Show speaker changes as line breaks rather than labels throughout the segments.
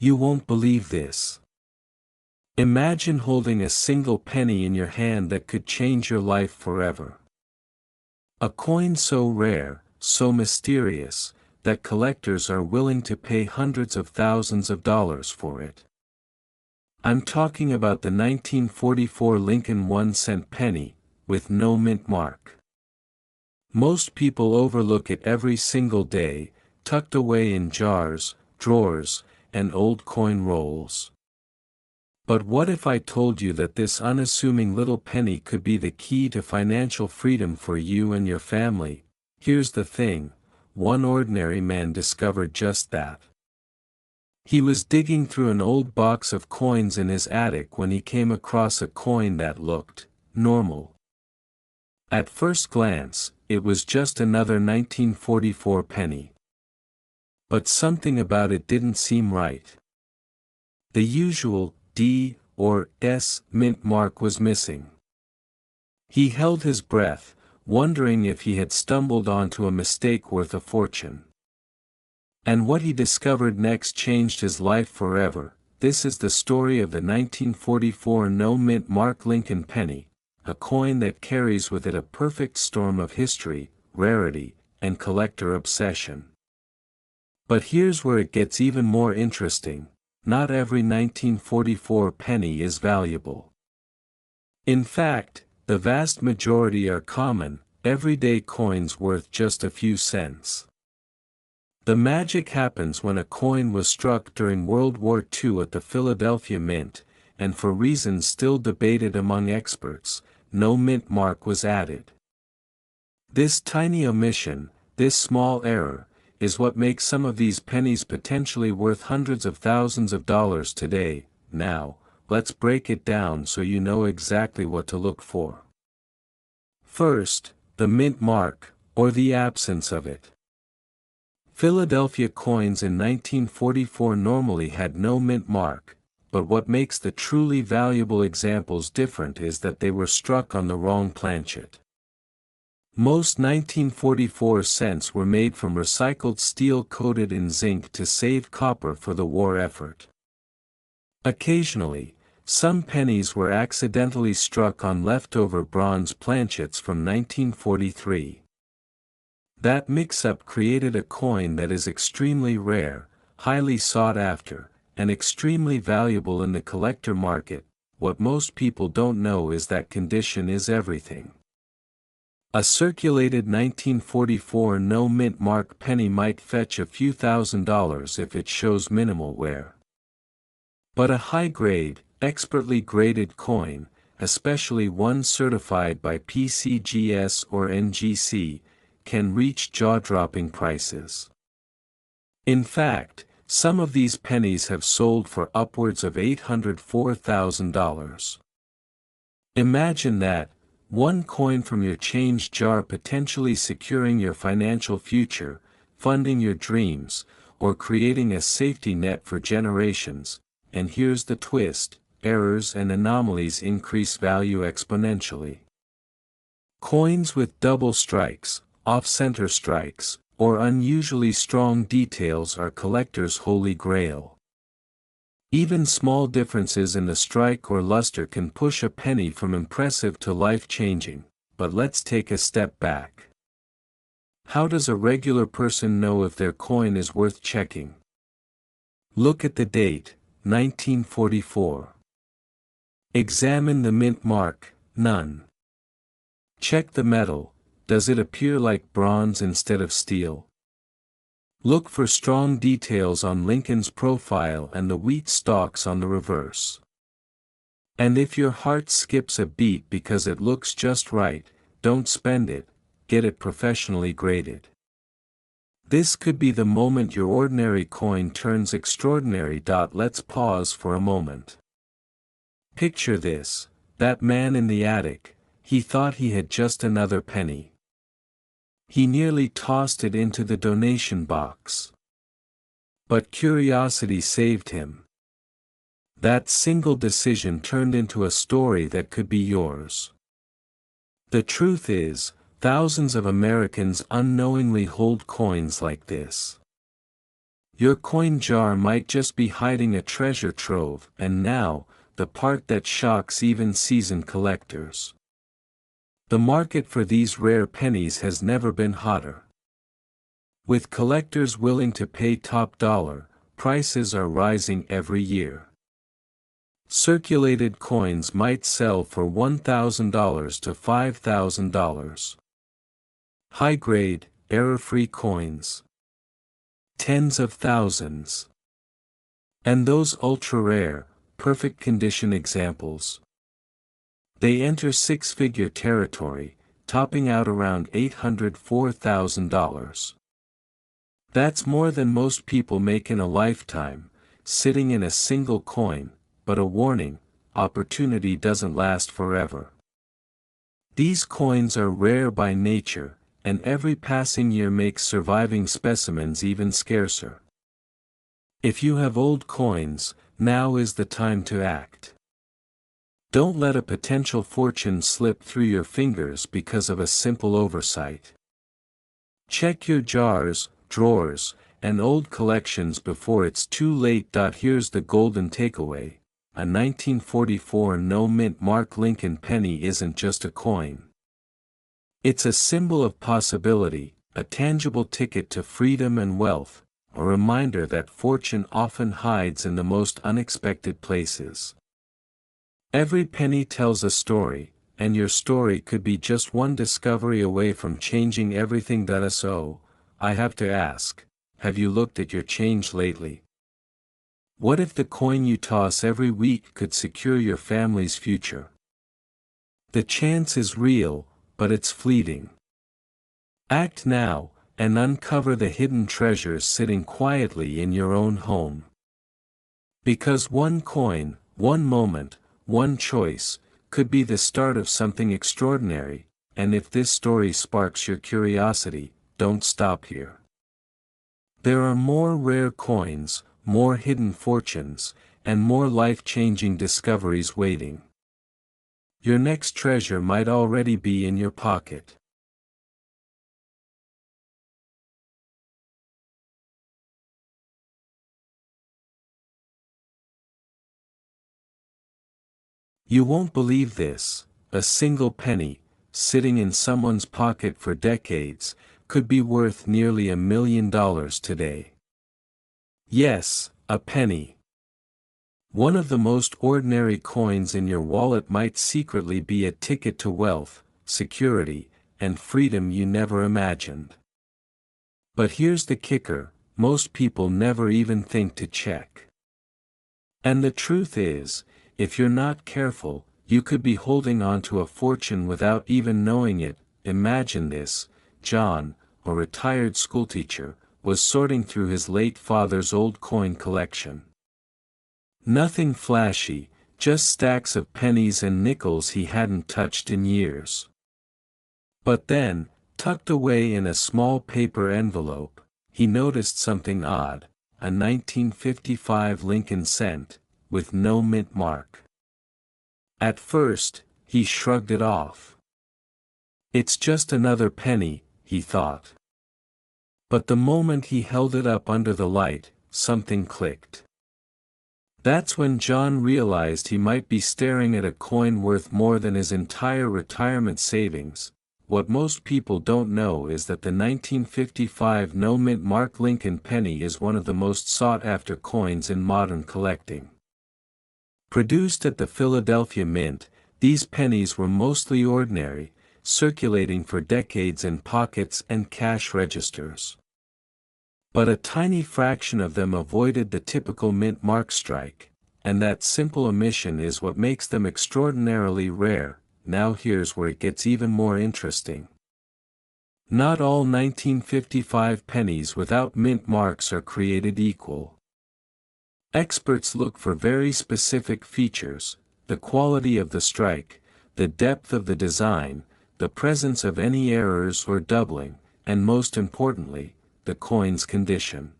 You won't believe this. Imagine holding a single penny in your hand that could change your life forever. A coin so rare, so mysterious, that collectors are willing to pay hundreds of thousands of dollars for it. I'm talking about the 1944 Lincoln 1-cent penny, with no mint mark. Most people overlook it every single day, tucked away in jars, drawers, and old coin rolls. But what if I told you that this unassuming little penny could be the key to financial freedom for you and your family? Here's the thing, one ordinary man discovered just that. He was digging through an old box of coins in his attic when he came across a coin that looked normal. At first glance, it was just another 1944 penny. But something about it didn't seem right. The usual D or S mint mark was missing. He held his breath, wondering if he had stumbled onto a mistake worth a fortune. And what he discovered next changed his life forever. This is the story of the 1944 no mint mark Lincoln penny, a coin that carries with it a perfect storm of history, rarity, and collector obsession. But here's where it gets even more interesting. Not every 1944 penny is valuable. In fact, the vast majority are common, everyday coins worth just a few cents. The magic happens when a coin was struck during World War II at the Philadelphia Mint, and for reasons still debated among experts, no mint mark was added. This tiny omission, this small error, is what makes some of these pennies potentially worth hundreds of thousands of dollars today. Now, let's break it down so you know exactly what to look for. First, the mint mark, or the absence of it. Philadelphia coins in 1944 normally had no mint mark, but what makes the truly valuable examples different is that they were struck on the wrong planchet. Most 1944 cents were made from recycled steel coated in zinc to save copper for the war effort. Occasionally, some pennies were accidentally struck on leftover bronze planchets from 1943. That mix-up created a coin that is extremely rare, highly sought after, and extremely valuable in the collector market. What most people don't know is that condition is everything. A circulated 1944 no mint mark penny might fetch a few $1,000s if it shows minimal wear. But a high-grade, expertly graded coin, especially one certified by PCGS or NGC, can reach jaw-dropping prices. In fact, some of these pennies have sold for upwards of $804,000. Imagine that, one coin from your change jar potentially securing your financial future, funding your dreams, or creating a safety net for generations. And here's the twist, errors and anomalies increase value exponentially. Coins with double strikes, off-center strikes, or unusually strong details are collectors' holy grail. Even small differences in the strike or luster can push a penny from impressive to life-changing. But let's take a step back. How does a regular person know if their coin is worth checking? Look at the date, 1944. Examine the mint mark, none. Check the metal, does it appear like bronze instead of steel? Look for strong details on Lincoln's profile and the wheat stalks on the reverse. And if your heart skips a beat because it looks just right, don't spend it, get it professionally graded. This could be the moment your ordinary coin turns extraordinary. Let's pause for a moment. Picture this, that man in the attic, he thought he had just another penny. He nearly tossed it into the donation box. But curiosity saved him. That single decision turned into a story that could be yours. The truth is, thousands of Americans unknowingly hold coins like this. Your coin jar might just be hiding a treasure trove, and now, the part that shocks even seasoned collectors. The market for these rare pennies has never been hotter. With collectors willing to pay top dollar, prices are rising every year. Circulated coins might sell for $1,000 to $5,000. High-grade, error-free coins, tens of thousands. And those ultra-rare, perfect condition examples. They enter six-figure territory, topping out around $804,000. That's more than most people make in a lifetime, sitting in a single coin, but a warning, opportunity doesn't last forever. These coins are rare by nature, and every passing year makes surviving specimens even scarcer. If you have old coins, now is the time to act. Don't let a potential fortune slip through your fingers because of a simple oversight. Check your jars, drawers, and old collections before it's too late. Here's the golden takeaway: a 1944 no-mint Mark Lincoln penny isn't just a coin. It's a symbol of possibility, a tangible ticket to freedom and wealth, a reminder that fortune often hides in the most unexpected places. Every penny tells a story, and your story could be just one discovery away from changing everything. So, I have to ask, have you looked at your change lately? What if the coin you toss every week could secure your family's future? The chance is real, but it's fleeting. Act now, and uncover the hidden treasures sitting quietly in your own home. Because one coin, one moment, one choice, could be the start of something extraordinary, and if this story sparks your curiosity, don't stop here. There are more rare coins, more hidden fortunes, and more life-changing discoveries waiting. Your next treasure might already be in your pocket. You won't believe this: a single penny, sitting in someone's pocket for decades, could be worth nearly $1 million today. Yes, a penny. One of the most ordinary coins in your wallet might secretly be a ticket to wealth, security, and freedom you never imagined. But here's the kicker: most people never even think to check. And the truth is, if you're not careful, you could be holding on to a fortune without even knowing it. Imagine this: John, a retired schoolteacher, was sorting through his late father's old coin collection. Nothing flashy, just stacks of pennies and nickels he hadn't touched in years. But then, tucked away in a small paper envelope, he noticed something odd: a 1955 Lincoln cent, with no mint mark. At first, he shrugged it off. It's just another penny, he thought. But the moment he held it up under the light, something clicked. That's when John realized he might be staring at a coin worth more than his entire retirement savings. What most people don't know is that the 1955 no-mint Mark Lincoln penny is one of the most sought-after coins in modern collecting. Produced at the Philadelphia Mint, these pennies were mostly ordinary, circulating for decades in pockets and cash registers. But a tiny fraction of them avoided the typical mint mark strike, and that simple omission is what makes them extraordinarily rare. Now here's where it gets even more interesting. Not all 1955 pennies without mint marks are created equal. Experts look for very specific features: the quality of the strike, the depth of the design, the presence of any errors or doubling, and most importantly, the coin's condition.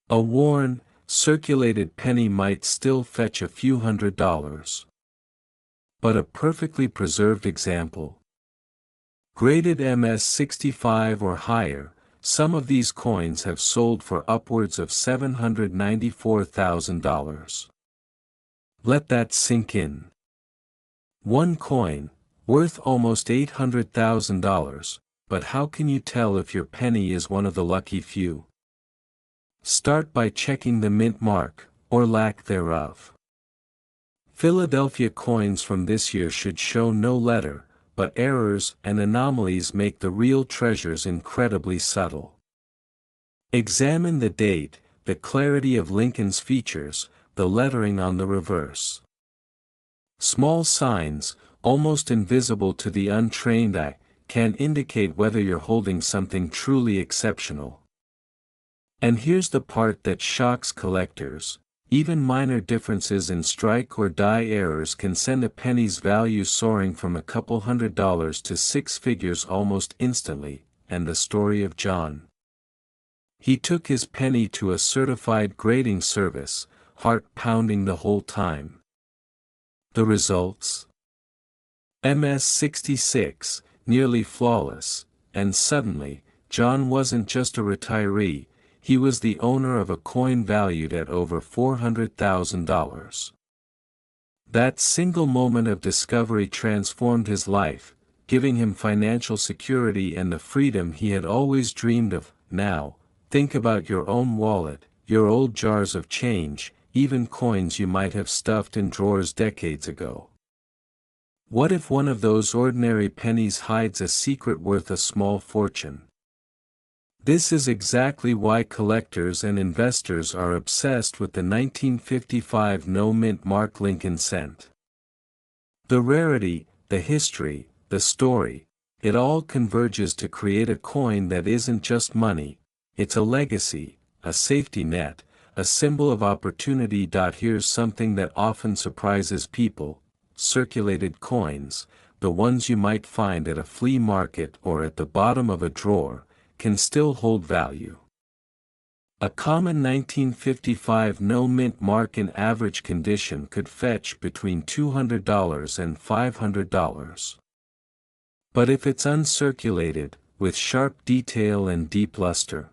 A worn, circulated penny might still fetch a few $100s. But a perfectly preserved example, graded MS 65 or higher, Some of these coins have sold for upwards of $794,000. Let that sink in. One coin, worth almost $800,000, but how can you tell if your penny is one of the lucky few? Start by checking the mint mark, or lack thereof. Philadelphia coins from this year should show no letter, but errors and anomalies make the real treasures incredibly subtle. Examine the date, the clarity of Lincoln's features, the lettering on the reverse. Small signs, almost invisible to the untrained eye, can indicate whether you're holding something truly exceptional. And here's the part that shocks collectors. Even minor differences in strike or die errors can send a penny's value soaring from a couple $100s to six figures almost instantly. And the story of John. He took his penny to a certified grading service, heart pounding the whole time. The results? MS 66, nearly flawless, and suddenly, John wasn't just a retiree. He was the owner of a coin valued at over $400,000. That single moment of discovery transformed his life, giving him financial security and the freedom he had always dreamed of. Now, think about your own wallet, your old jars of change, even coins you might have stuffed in drawers decades ago. What if one of those ordinary pennies hides a secret worth a small fortune? This is exactly why collectors and investors are obsessed with the 1955 no-mint mark Lincoln cent. The rarity, the history, the story, it all converges to create a coin that isn't just money, it's a legacy, a safety net, a symbol of opportunity. Here's something that often surprises people: circulated coins, the ones you might find at a flea market or at the bottom of a drawer, can still hold value. A common 1955 no-mint mark in average condition could fetch between $200 and $500. But if it's uncirculated, with sharp detail and deep luster,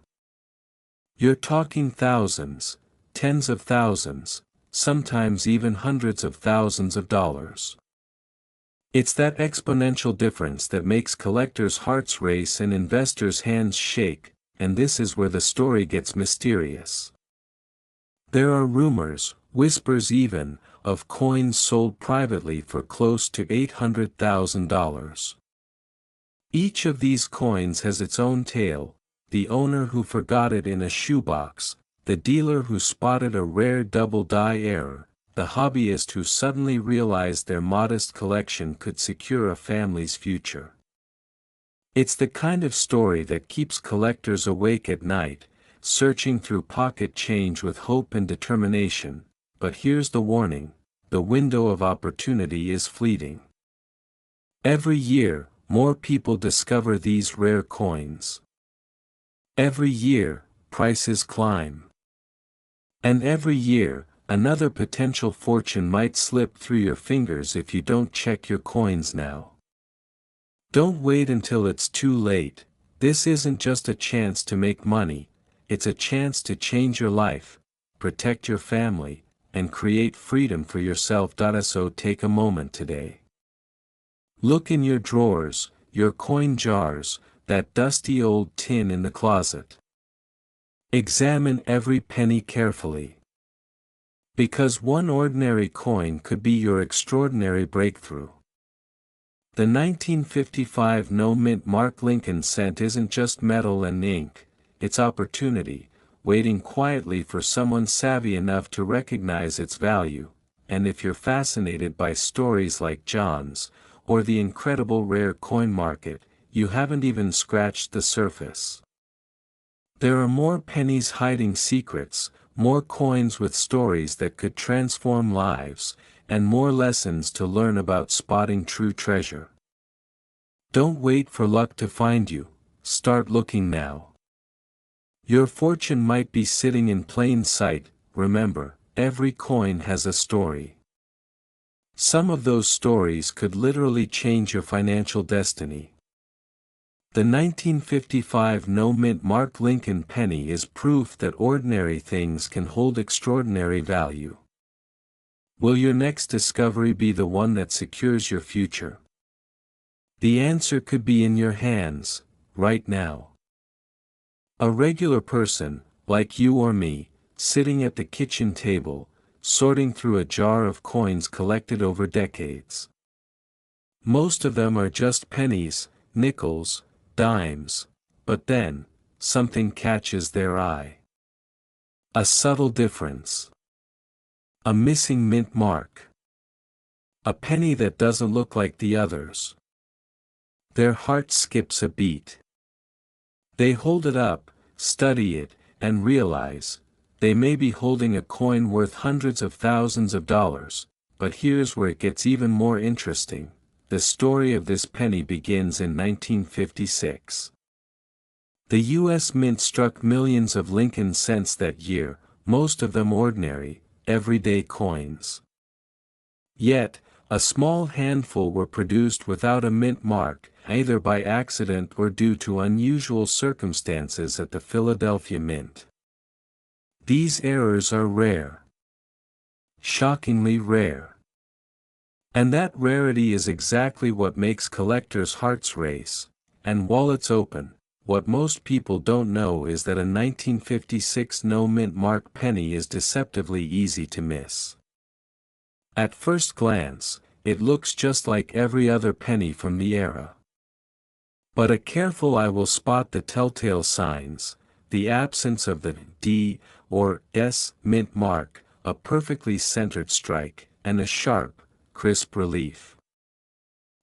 you're talking thousands, tens of thousands, sometimes even hundreds of thousands of dollars. It's that exponential difference that makes collectors' hearts race and investors' hands shake, and this is where the story gets mysterious. There are rumors, whispers even, of coins sold privately for close to $800,000. Each of these coins has its own tale: the owner who forgot it in a shoebox, the dealer who spotted a rare double die error, the hobbyist who suddenly realized their modest collection could secure a family's future. It's the kind of story that keeps collectors awake at night, searching through pocket change with hope and determination. But here's the warning: the window of opportunity is fleeting. Every year, more people discover these rare coins. Every year, prices climb. And every year, another potential fortune might slip through your fingers if you don't check your coins now. Don't wait until it's too late. This isn't just a chance to make money, it's a chance to change your life, protect your family, and create freedom for yourself. So take a moment today. Look in your drawers, your coin jars, that dusty old tin in the closet. Examine every penny carefully. Because one ordinary coin could be your extraordinary breakthrough. The 1955 no-mint mark Lincoln cent isn't just metal and ink, it's opportunity, waiting quietly for someone savvy enough to recognize its value. And if you're fascinated by stories like John's, or the incredible rare coin market, you haven't even scratched the surface. There are more pennies hiding secrets, more coins with stories that could transform lives, and more lessons to learn about spotting true treasure. Don't wait for luck to find you, start looking now. Your fortune might be sitting in plain sight. Remember, every coin has a story. Some of those stories could literally change your financial destiny. The 1955 no-mint mark Lincoln penny is proof that ordinary things can hold extraordinary value. Will your next discovery be the one that secures your future? The answer could be in your hands, right now. A regular person, like you or me, sitting at the kitchen table, sorting through a jar of coins collected over decades. Most of them are just pennies, nickels, dimes, but then, something catches their eye. A subtle difference. A missing mint mark. A penny that doesn't look like the others. Their heart skips a beat. They hold it up, study it, and realize, they may be holding a coin worth hundreds of thousands of dollars, but here's where it gets even more interesting. The story of this penny begins in 1956. The U.S. Mint struck millions of Lincoln cents that year, most of them ordinary, everyday coins. Yet, a small handful were produced without a mint mark, either by accident or due to unusual circumstances at the Philadelphia Mint. These errors are rare. Shockingly rare. And that rarity is exactly what makes collectors' hearts race, and wallets open. What most people don't know is that a 1956 no-mint mark penny is deceptively easy to miss. At first glance, it looks just like every other penny from the era. But a careful eye will spot the telltale signs: the absence of the D or S mint mark, a perfectly centered strike, and a sharp, crisp relief.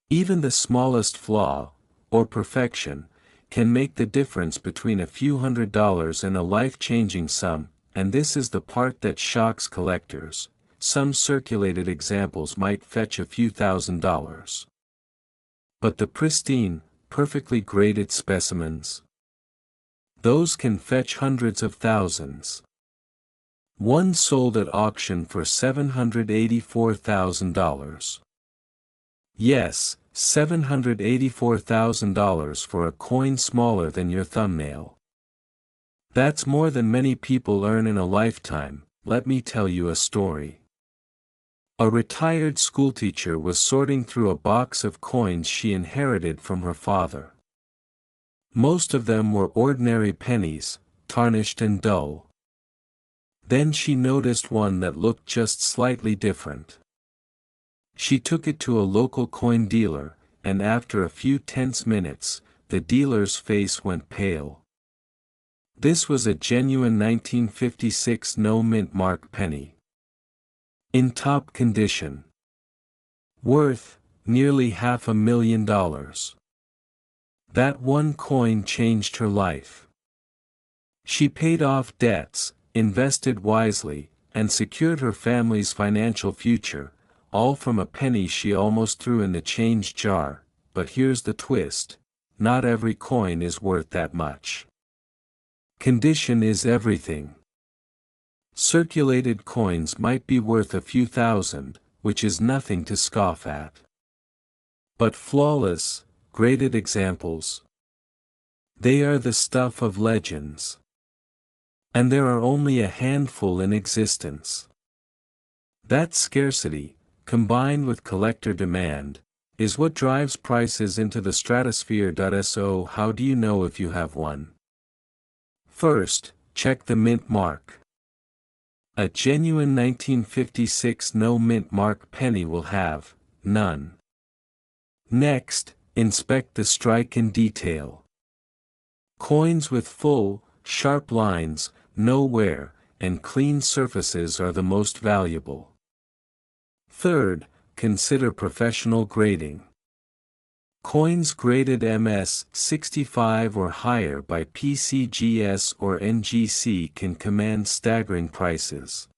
Even the smallest flaw, or perfection, can make the difference between a few $100s and a life-changing sum, and this is the part that shocks collectors. Some circulated examples might fetch a few $1,000s. But the pristine, perfectly graded specimens? Those can fetch hundreds of thousands. One sold at auction for $784,000. Yes, $784,000 for a coin smaller than your thumbnail. That's more than many people earn in a lifetime. Let me tell you a story. A retired schoolteacher was sorting through a box of coins she inherited from her father. Most of them were ordinary pennies, tarnished and dull. Then she noticed one that looked just slightly different. She took it to a local coin dealer, and after a few tense minutes, the dealer's face went pale. This was a genuine 1956 no-mint mark penny. In top condition. Worth nearly $500,000. That one coin changed her life. She paid off debts, invested wisely, and secured her family's financial future, all from a penny she almost threw in the change jar. But here's the twist: not every coin is worth that much. Condition is everything. Circulated coins might be worth a few thousand, which is nothing to scoff at. But flawless, graded examples? They are the stuff of legends. And there are only a handful in existence. That scarcity, combined with collector demand, is what drives prices into the stratosphere. So how do you know if you have one? First, check the mint mark. A genuine 1956 no-mint mark penny will have none. Next, inspect the strike in detail. Coins with full, sharp lines, no wear, and clean surfaces are the most valuable. Third, consider professional grading. Coins graded MS 65 or higher by PCGS or NGC can command staggering prices.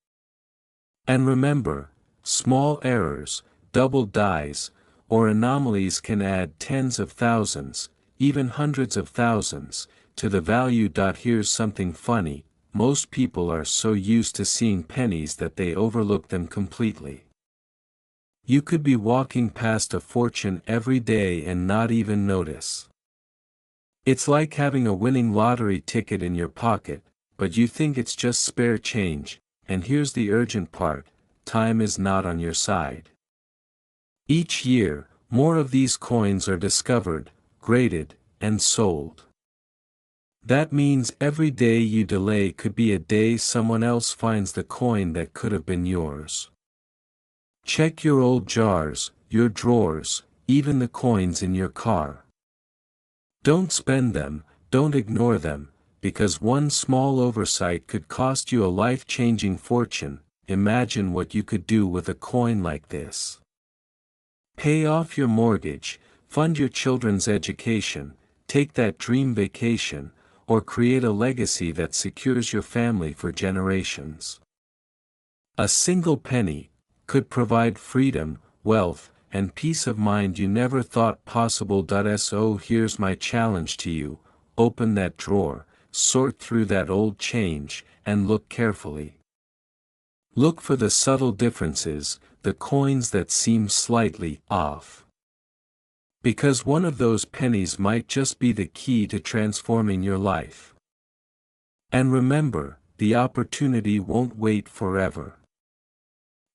And remember, small errors, double dies, or anomalies can add tens of thousands, even hundreds of thousands, to the value. Here's something funny: most people are so used to seeing pennies that they overlook them completely. You could be walking past a fortune every day and not even notice. It's like having a winning lottery ticket in your pocket, but you think it's just spare change, and here's the urgent part: time is not on your side. Each year, more of these coins are discovered, graded, and sold. That means every day you delay could be a day someone else finds the coin that could have been yours. Check your old jars, your drawers, even the coins in your car. Don't spend them, don't ignore them, because one small oversight could cost you a life-changing fortune. Imagine what you could do with a coin like this. Pay off your mortgage, fund your children's education, take that dream vacation, or create a legacy that secures your family for generations. A single penny could provide freedom, wealth, and peace of mind you never thought possible. So here's my challenge to you: open that drawer, sort through that old change, and look carefully. Look for the subtle differences, the coins that seem slightly off. Because one of those pennies might just be the key to transforming your life. And remember, the opportunity won't wait forever.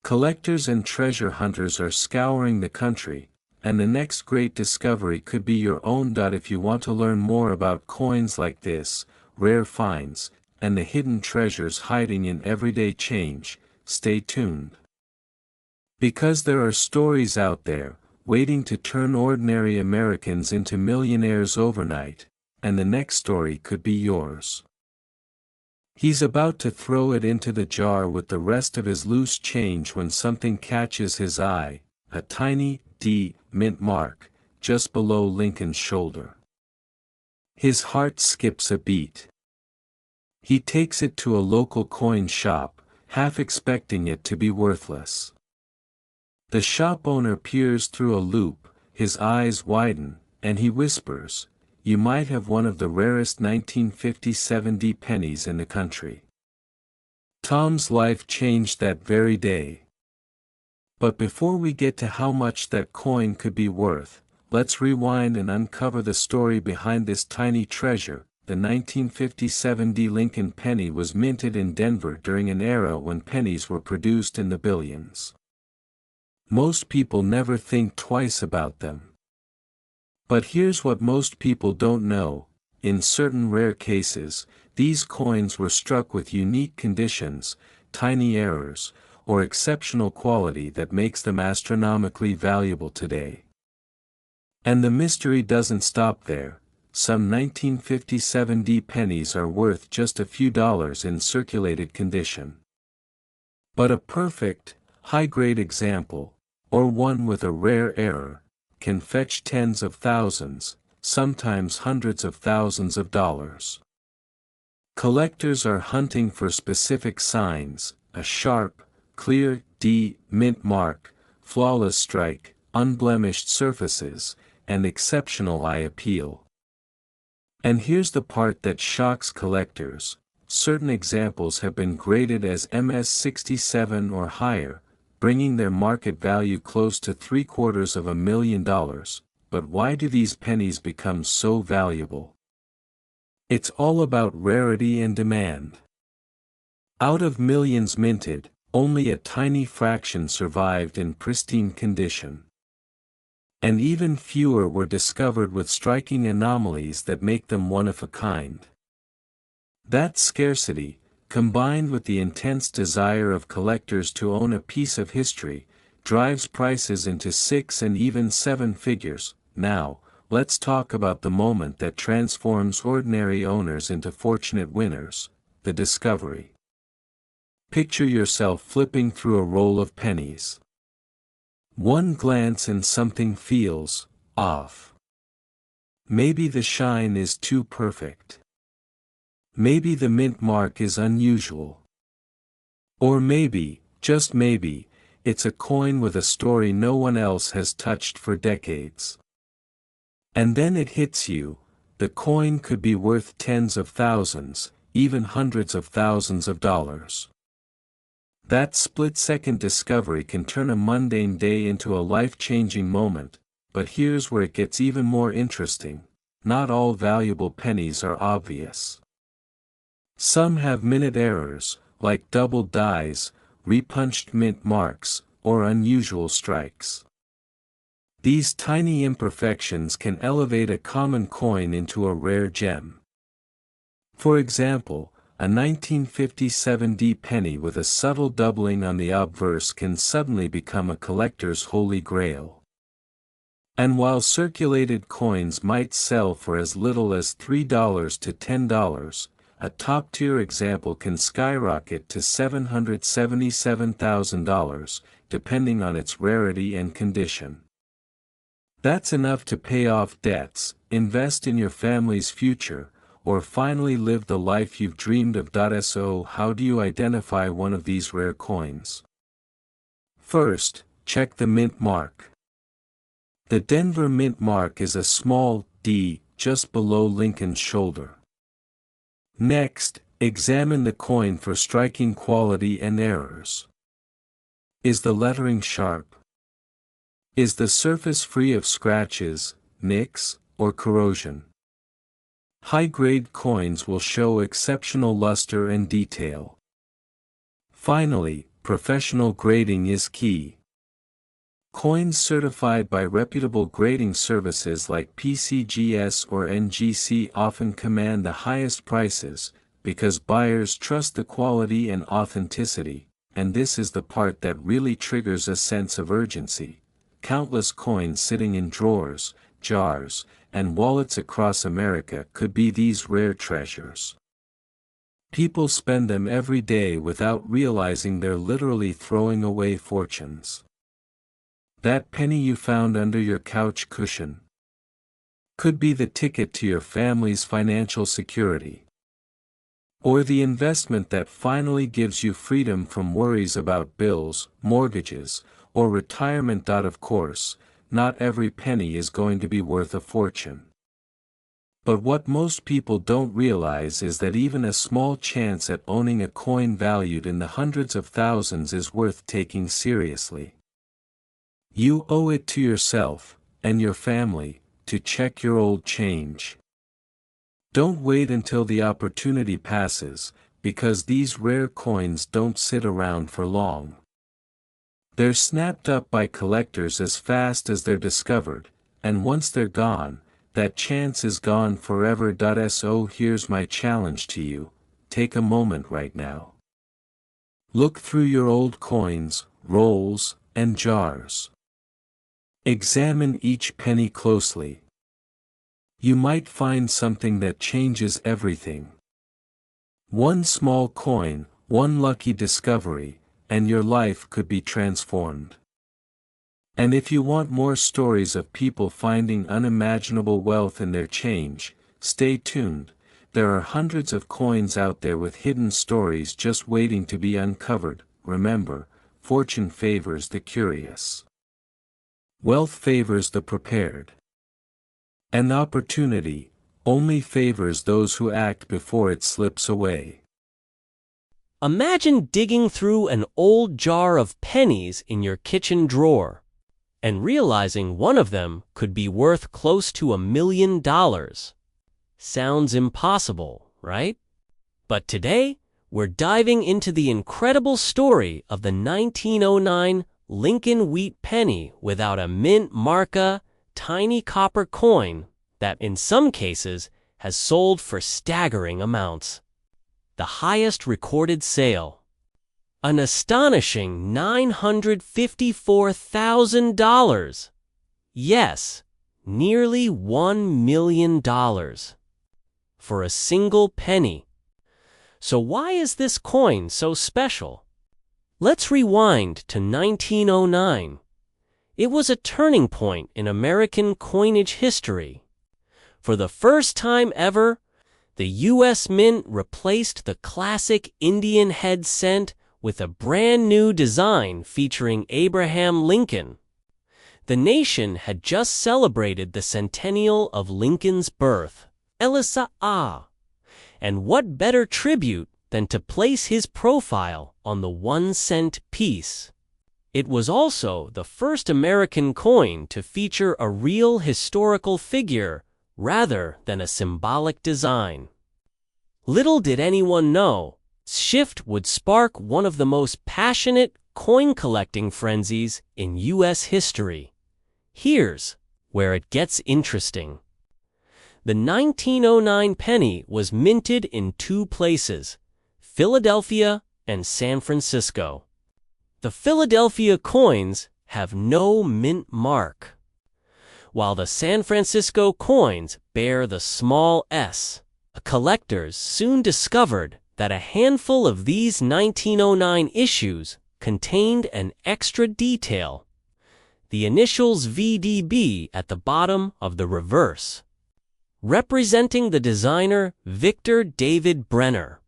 Collectors and treasure hunters are scouring the country, and the next great discovery could be your own. If you want to learn more about coins like this, rare finds, and the hidden treasures hiding in everyday change, stay tuned. Because there are stories out there, waiting to turn ordinary Americans into millionaires overnight, and the next story could be yours. He's about to throw it into the jar with the rest of his loose change when something catches his eye: a tiny D mint mark, just below Lincoln's shoulder. His heart skips a beat. He takes it to a local coin shop, half expecting it to be worthless. The shop owner peers through a loop, his eyes widen, and he whispers, "You might have one of the rarest 1957 D pennies in the country." Tom's life changed that very day. But before we get to how much that coin could be worth, let's rewind and uncover the story behind this tiny treasure. The 1957 D Lincoln penny was minted in Denver during an era when pennies were produced in the billions. Most people never think twice about them. But here's what most people don't know: in certain rare cases, these coins were struck with unique conditions, tiny errors, or exceptional quality that makes them astronomically valuable today. And the mystery doesn't stop there. Some 1957 D pennies are worth just a few dollars in circulated condition. But a perfect, high-grade example, or one with a rare error, can fetch tens of thousands, sometimes hundreds of thousands of dollars. Collectors are hunting for specific signs: a sharp, clear D mint mark, flawless strike, unblemished surfaces, and exceptional eye appeal. And here's the part that shocks collectors: certain examples have been graded as MS-67 or higher, bringing their market value close to $750,000. But why do these pennies become so valuable? It's all about rarity and demand. Out of millions minted, only a tiny fraction survived in pristine condition. And even fewer were discovered with striking anomalies that make them one of a kind. That scarcity, combined with the intense desire of collectors to own a piece of history, drives prices into 6 and even 7 figures. Now, let's talk about the moment that transforms ordinary owners into fortunate winners: the discovery. Picture yourself flipping through a roll of pennies. One glance and something feels off. Maybe the shine is too perfect. Maybe the mint mark is unusual. Or maybe, just maybe, it's a coin with a story no one else has touched for decades. And then it hits you: the coin could be worth tens of thousands, even hundreds of thousands of dollars. That split-second discovery can turn a mundane day into a life-changing moment. But here's where it gets even more interesting. not all valuable pennies are obvious. Some have minute errors, like doubled dies, repunched mint marks, or unusual strikes. These tiny imperfections can elevate a common coin into a rare gem. For example, a 1957 D penny with a subtle doubling on the obverse can suddenly become a collector's holy grail. And while circulated coins might sell for as little as $3 to $10, a top-tier example can skyrocket to $777,000, depending on its rarity and condition. That's enough to pay off debts, invest in your family's future, or finally live the life you've dreamed of. So, how do you identify one of these rare coins? First, check the mint mark. The Denver mint mark is a small D just below Lincoln's shoulder. Next, examine the coin for striking quality and errors. Is the lettering sharp? Is the surface free of scratches, nicks, or corrosion? High-grade coins will show exceptional luster and detail. Finally, professional grading is key. Coins certified by reputable grading services like PCGS or NGC often command the highest prices, because buyers trust the quality and authenticity, and this is the part that really triggers a sense of urgency. Countless coins sitting in drawers, jars, and wallets across America could be these rare treasures. People spend them every day without realizing they're literally throwing away fortunes. That penny you found under your couch cushion could be the ticket to your family's financial security, or the investment that finally gives you freedom from worries about bills, mortgages, or retirement. Of course, not every penny is going to be worth a fortune. But what most people don't realize is that even a small chance at owning a coin valued in the hundreds of thousands is worth taking seriously. You owe it to yourself, and your family, to check your old change. Don't wait until the opportunity passes, because these rare coins don't sit around for long. They're snapped up by collectors as fast as they're discovered, and once they're gone, that chance is gone forever. So here's my challenge to you: take a moment right now. Look through your old coins, rolls, and jars. Examine each penny closely. You might find something that changes everything. One small coin, one lucky discovery, and your life could be transformed. And if you want more stories of people finding unimaginable wealth in their change, stay tuned. There are hundreds of coins out there with hidden stories just waiting to be uncovered. Remember, fortune favors the curious. Wealth favors the prepared. And opportunity only favors those who act before it slips away.
Imagine digging through an old jar of pennies in your kitchen drawer and realizing one of them could be worth close to $1 million. Sounds impossible, right? But today, we're diving into the incredible story of the 1909 Lincoln Wheat Penny without a mint marca, tiny copper coin that in some cases has sold for staggering amounts. The highest recorded sale, an astonishing $954,000. Yes, nearly $1 million for a single penny. So why is this coin so special? Let's rewind to 1909. It was a turning point in American coinage history. For the first time ever, the U.S. Mint replaced the classic Indian head cent with a brand new design featuring Abraham Lincoln. The nation had just celebrated the centennial of Lincoln's birth, Elisa Ah, and what better tribute than to place his profile on the 1-cent piece. It was also the first American coin to feature a real historical figure, rather than a symbolic design. Little did anyone know, this shift would spark one of the most passionate coin-collecting frenzies in U.S. history. Here's where it gets interesting. The 1909 penny was minted in two places, Philadelphia and San Francisco. The Philadelphia coins have no mint mark, while the San Francisco coins bear the small s. Collectors soon discovered that a handful of these 1909 issues contained an extra detail, the initials VDB at the bottom of the reverse, representing the designer Victor David Brenner.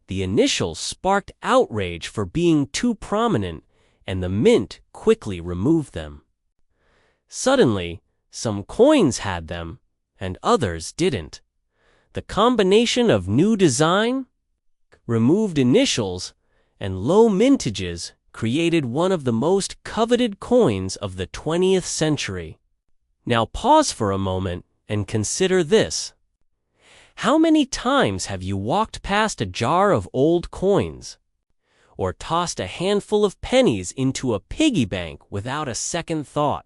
The initials sparked outrage for being too prominent, and the mint quickly removed them. Suddenly, some coins had them, and others didn't. The combination of new design, removed initials, and low mintages created one of the most coveted coins of the 20th century. Now pause for a moment and consider this. How many times have you walked past a jar of old coins, or tossed a handful of pennies into a piggy bank without a second thought?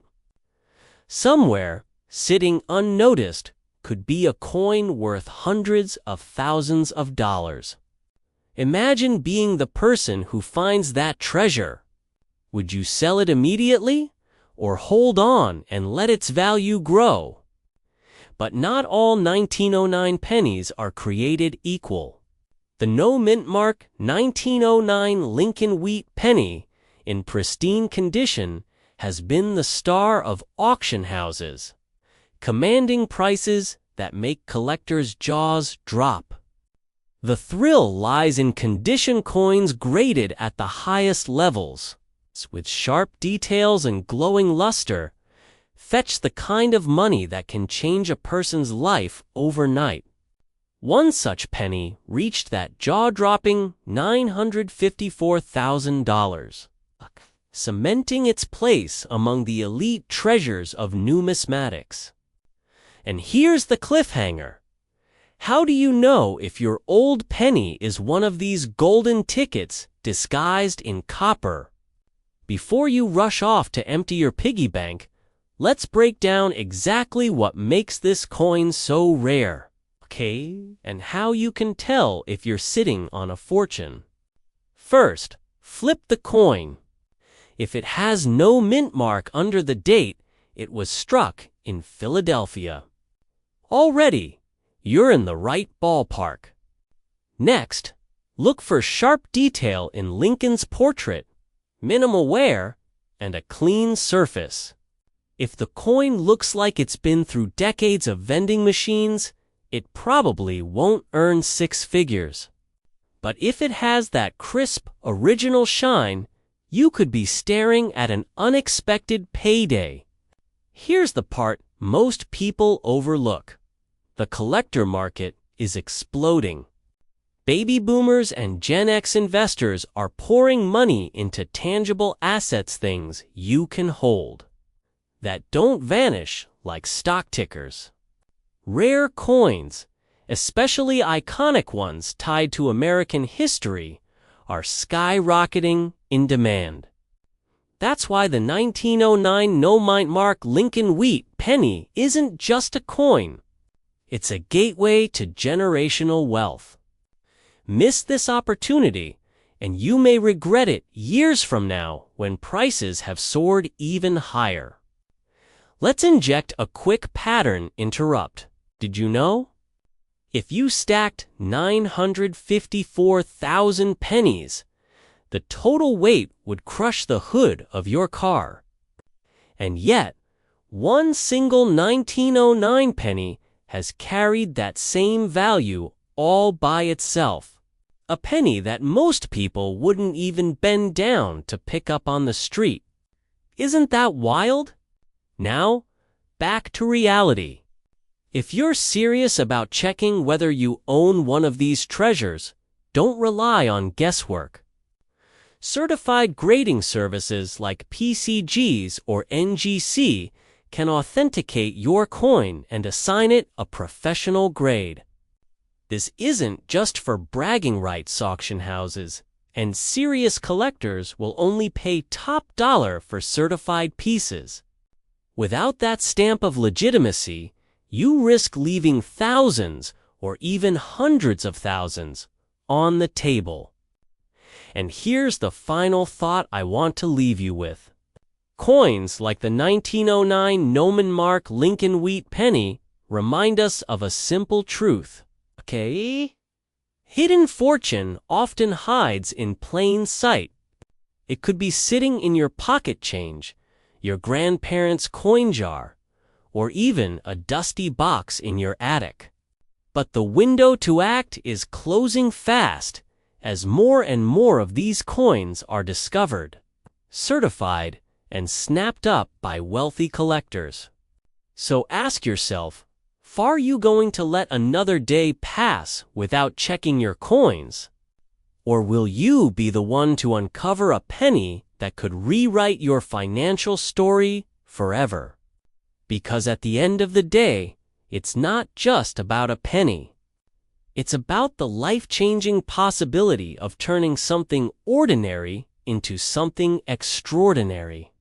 Somewhere, sitting unnoticed, could be a coin worth hundreds of thousands of dollars. Imagine being the person who finds that treasure. Would you sell it immediately, or hold on and let its value grow? But not all 1909 pennies are created equal. The no mint mark 1909 Lincoln Wheat Penny, in pristine condition, has been the star of auction houses, commanding prices that make collectors' jaws drop. The thrill lies in condition coins graded at the highest levels, with sharp details and glowing luster, fetch the kind of money that can change a person's life overnight. One such penny reached that jaw-dropping $954,000, cementing its place among the elite treasures of numismatics. And here's the cliffhanger. How do you know if your old penny is one of these golden tickets disguised in copper? Before you rush off to empty your piggy bank, let's break down exactly what makes this coin so rare, okay, and how you can tell if you're sitting on a fortune. First, flip the coin. If it has no mint mark under the date, it was struck in Philadelphia. Already, you're in the right ballpark. Next, look for sharp detail in Lincoln's portrait, minimal wear, and a clean surface. If the coin looks like it's been through decades of vending machines, it probably won't earn six figures. But if it has that crisp, original shine, you could be staring at an unexpected payday. Here's the part most people overlook. The collector market is exploding. Baby boomers and Gen X investors are pouring money into tangible assets, things you can hold, that don't vanish like stock tickers. Rare coins, especially iconic ones tied to American history, are skyrocketing in demand. That's why the 1909 no mint mark Lincoln Wheat Penny isn't just a coin. It's a gateway to generational wealth. Miss this opportunity, and you may regret it years from now when prices have soared even higher. Let's inject a quick pattern interrupt. Did you know? If you stacked 954,000 pennies, the total weight would crush the hood of your car. And yet, one single 1909 penny has carried that same value all by itself. A penny that most people wouldn't even bend down to pick up on the street. Isn't that wild? Now, back to reality. If you're serious about checking whether you own one of these treasures, don't rely on guesswork. Certified grading services like PCGs or NGC can authenticate your coin and assign it a professional grade. This isn't just for bragging rights auction houses, and serious collectors will only pay top dollar for certified pieces. Without that stamp of legitimacy, you risk leaving thousands or even hundreds of thousands on the table. And here's the final thought I want to leave you with. Coins like the 1909 Nomen Mark Lincoln Wheat Penny remind us of a simple truth. Okay? Hidden fortune often hides in plain sight. It could be sitting in your pocket change, your grandparents' coin jar, or even a dusty box in your attic. But the window to act is closing fast as more and more of these coins are discovered, certified, and snapped up by wealthy collectors. So ask yourself, are you going to let another day pass without checking your coins? Or will you be the one to uncover a penny that could rewrite your financial story forever? Because at the end of the day, it's not just about a penny. It's about the life-changing possibility of turning something ordinary into something extraordinary.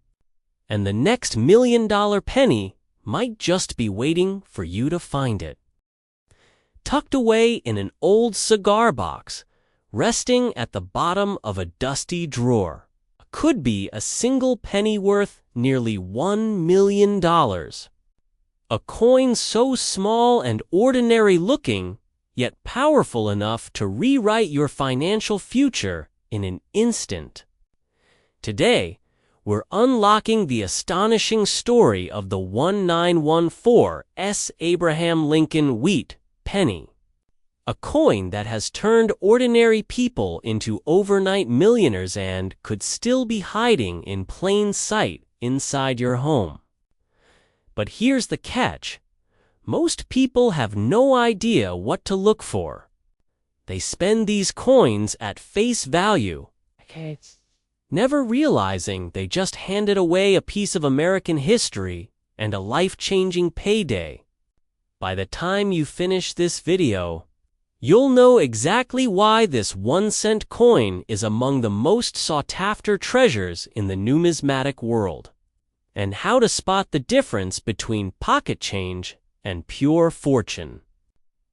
And the next $1 million penny might just be waiting for you to find it. Tucked away in an old cigar box, resting at the bottom of a dusty drawer, could be a single penny worth nearly $1 million. A coin so small and ordinary looking, yet powerful enough to rewrite your financial future in an instant. Today, we're unlocking the astonishing story of the 1914 Abraham Lincoln Wheat Penny, a coin that has turned ordinary people into overnight millionaires and could still be hiding in plain sight inside your home. But here's the catch. Most people have no idea what to look for. They spend these coins at face value, never realizing they just handed away a piece of American history and a life-changing payday. By the time you finish this video, you'll know exactly why this 1-cent coin is among the most sought-after treasures in the numismatic world, and how to spot the difference between pocket change and pure fortune.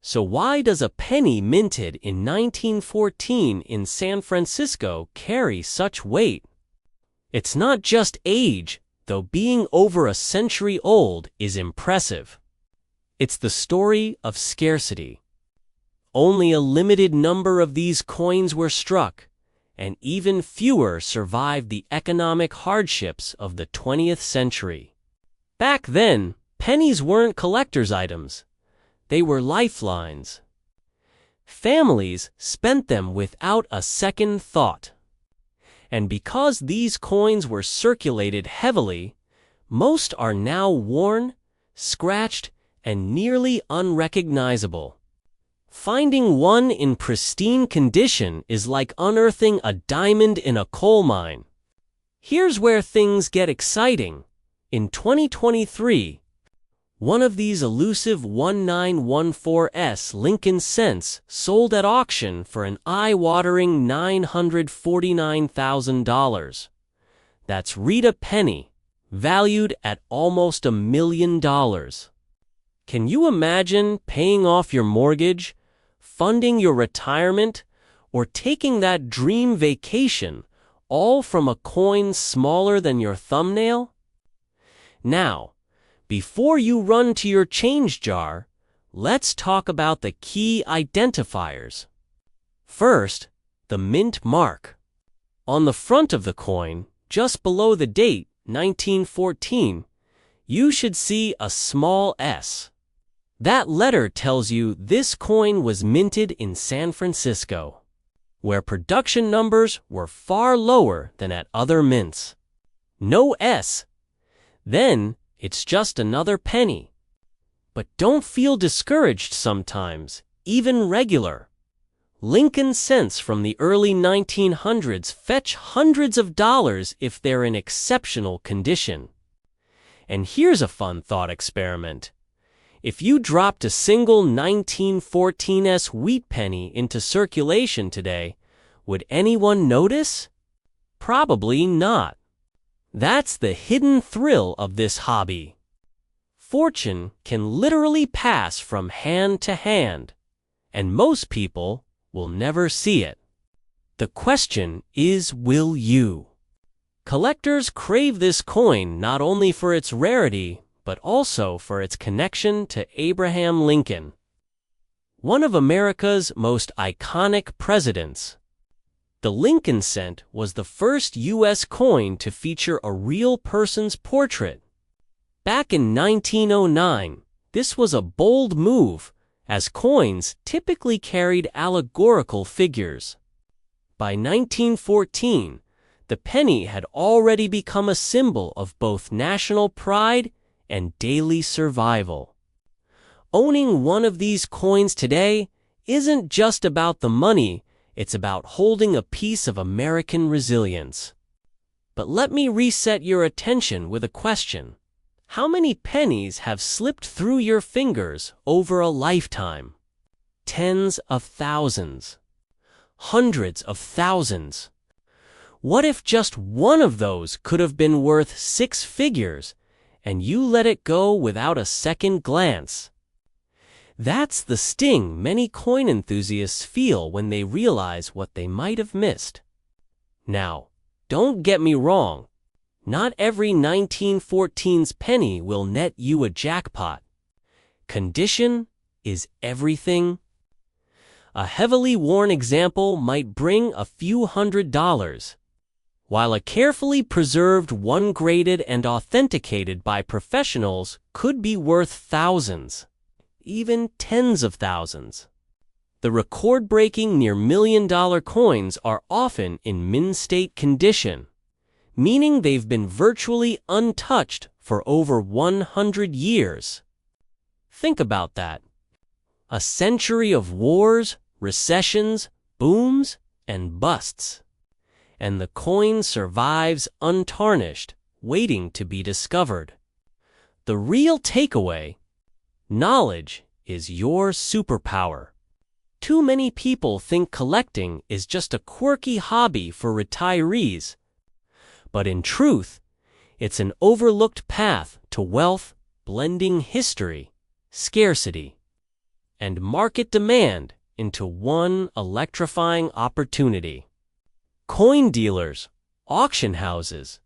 So why does a penny minted in 1914 in San Francisco carry such weight? It's not just age, though being over a century old is impressive. It's the story of scarcity. Only a limited number of these coins were struck, and even fewer survived the economic hardships of the 20th century. Back then, pennies weren't collector's items. They were lifelines. Families spent them without a second thought. And because these coins were circulated heavily, most are now worn, scratched, and nearly unrecognizable. Finding one in pristine condition is like unearthing a diamond in a coal mine. Here's where things get exciting. In 2023, one of these elusive 1914 Lincoln cents sold at auction for an eye-watering $949,000. That's Rita Penny, valued at almost $1 million. Can you imagine paying off your mortgage, funding your retirement, or taking that dream vacation, all from a coin smaller than your thumbnail? Now, before you run to your change jar, let's talk about the key identifiers. First, the mint mark. On the front of the coin, just below the date, 1914, you should see a small S. That letter tells you this coin was minted in San Francisco, where production numbers were far lower than at other mints. No S. Then, it's just another penny. But don't feel discouraged sometimes, even regular. Lincoln cents from the early 1900s fetch hundreds of dollars if they're in exceptional condition. And here's a fun thought experiment. If you dropped a single 1914's wheat penny into circulation today, would anyone notice? Probably not. That's the hidden thrill of this hobby. Fortune can literally pass from hand to hand, and most people will never see it. The question is, will you? Collectors crave this coin not only for its rarity, but also for its connection to Abraham Lincoln, one of America's most iconic presidents. The Lincoln cent was the first U.S. coin to feature a real person's portrait. Back in 1909, this was a bold move, as coins typically carried allegorical figures. By 1914, the penny had already become a symbol of both national pride and daily survival. Owning one of these coins today isn't just about the money, it's about holding a piece of American resilience. But let me reset your attention with a question. How many pennies have slipped through your fingers over a lifetime? Tens of thousands. Hundreds of thousands. What if just one of those could have been worth 6 figures, and you let it go without a second glance? That's the sting many coin enthusiasts feel when they realize what they might have missed. Now, don't get me wrong. Not every 1914's penny will net you a jackpot. Condition is everything. A heavily worn example might bring a few $100s, while a carefully preserved one graded and authenticated by professionals could be worth thousands, even tens of thousands. The record-breaking near-million-dollar coins are often in mint-state condition, meaning they've been virtually untouched for over 100 years. Think about that. A century of wars, recessions, booms, and busts. And the coin survives untarnished, waiting to be discovered. The real takeaway: knowledge is your superpower. Too many people think collecting is just a quirky hobby for retirees. But in truth, it's an overlooked path to wealth, blending history, scarcity, and market demand into one electrifying opportunity. Coin dealers, auction houses,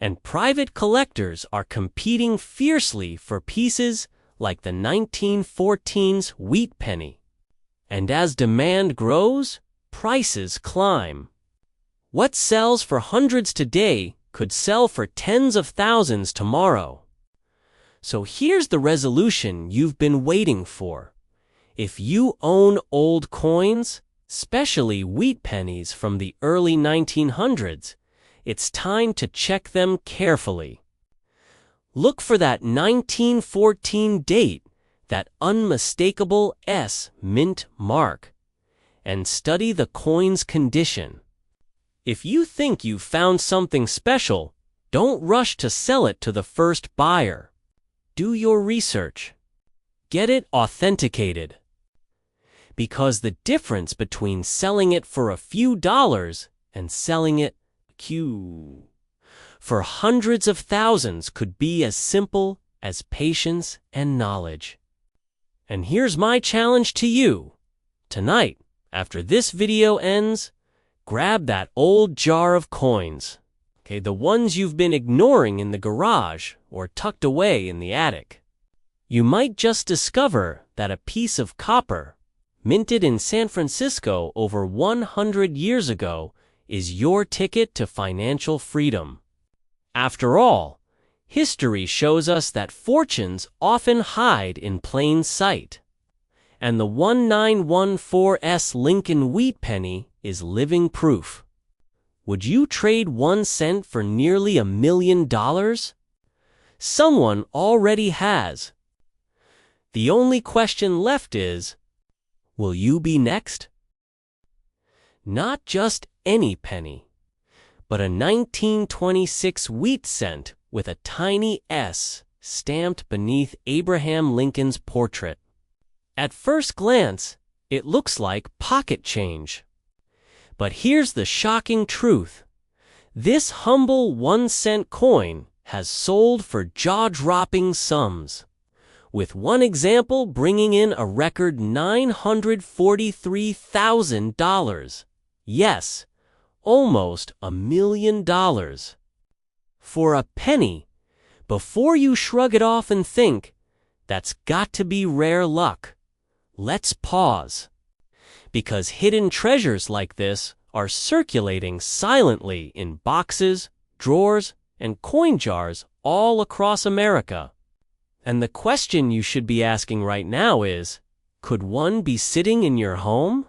and private collectors are competing fiercely for pieces like the 1914's wheat penny. And as demand grows, prices climb. What sells for hundreds today could sell for tens of thousands tomorrow. So here's the resolution you've been waiting for. If you own old coins, especially wheat pennies from the early 1900s, it's time to check them carefully. Look for that 1914 date, that unmistakable S mint mark, and study the coin's condition. If you think you've found something special, don't rush to sell it to the first buyer. Do your research. Get it authenticated. Because the difference between selling it for a few dollars and selling it for hundreds of thousands could be as simple as patience and knowledge. And here's my challenge to you. Tonight, after this video ends, grab that old jar of coins. The ones you've been ignoring in the garage or tucked away in the attic. You might just discover that a piece of copper, minted in San Francisco over 100 years ago, is your ticket to financial freedom. After all, history shows us that fortunes often hide in plain sight. And the 1914's Lincoln wheat penny is living proof. Would you trade 1 cent for nearly $1 million? Someone already has. The only question left is, will you be next? Not just any penny, but a 1926 wheat cent with a tiny S stamped beneath Abraham Lincoln's portrait. At first glance, it looks like pocket change. But here's the shocking truth. This humble 1-cent coin has sold for jaw-dropping sums, with one example bringing in a record $943,000. Yes, almost $1 million. For a penny, before you shrug it off and think, that's got to be rare luck, let's pause. Because hidden treasures like this are circulating silently in boxes, drawers, and coin jars all across America. And the question you should be asking right now is, could one be sitting in your home?